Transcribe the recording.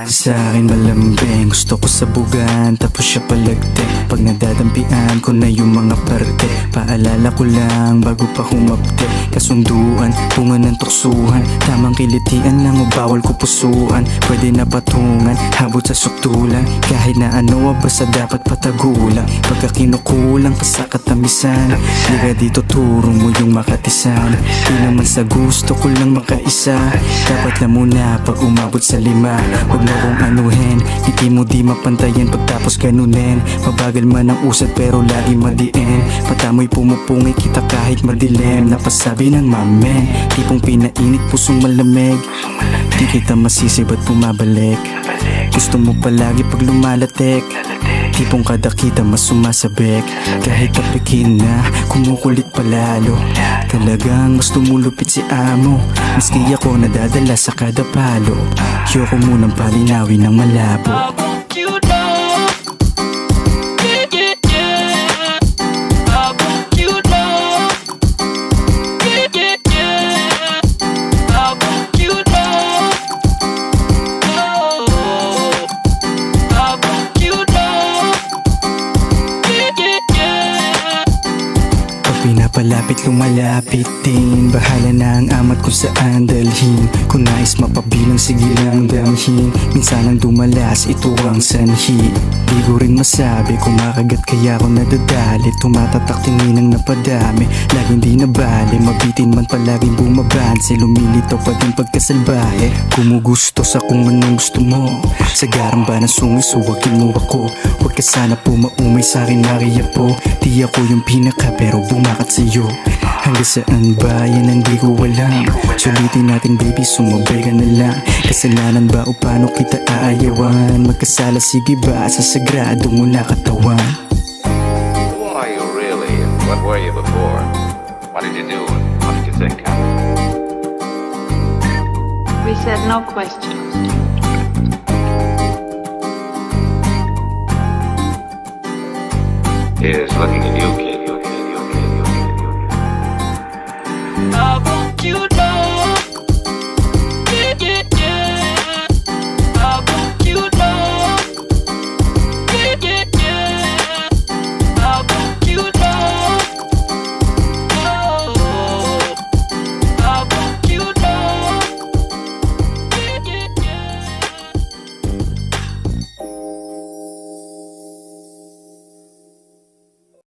Sa akin malambing, gusto ko sabugan, tapos siya palagte. Pag nadadampian ko na yung mga parte, paalala ko lang bago pa humapte. Kasunduan, bunga ng tuksuhan, tamang kilitian lang o bawal ko pusuan. Pwede na patungan, habot sa suktulan, kahit na ano basta dapat patagulang. Pagka kinukulang pa sa katamisan, di ka dito turo mo yung makatisan. Di naman sa gusto ko lang makaisa, dapat na muna pag umabot sa 5. Huwag mo kong anuhin, hindi mo di mapantayan pagtapos ganunin. Mabagal man ang usad pero lagi madiin, patamoy pumupungi kita kahit madilim. Napasabi ng mamen, tipong pinainit pusong malamig. Di kita masisi ba't bumabalik, gusto mo palagi pag lumalatik. Tipong kada kita mas sumasabik, kahit kapikin na kumukulit palalo. Talagang mas tumulupit si amo, maski ako nadadala sa kada palo. Yoko munang palinawin ng malabo. Pinapalapit lumalapit din, bahala na ang amat kung saan dalhin. Kung nais mapabilang sige lang damhin, minsan ang dumalas ito ang sanhi. Di ko rin masabi kung makagat kaya ako nadadali. Tumatatak tingin ang napadami, laging di nabali. Mabitin man palaging bumabanse, lumilitaw pa din pagkasalbahe. Kumugusto sa kung anong gusto mo, sa garang ba ng sungis huwagin mo ako. Huwag ka sana pumaumay sa'kin nakaya po. Di ako yung pinaka pero bumakat sa'yo. Hanggang saan ba yan ang di ko alam. Sulitin natin baby, sumabay ka na lang. Kasalanan ba o paano kita aayawan? Magkasala sige ba sa sagrado mo na katawan? Who are you really? What were you before? What did you do? What did you think? We said no questions. Here's looking at you, kid.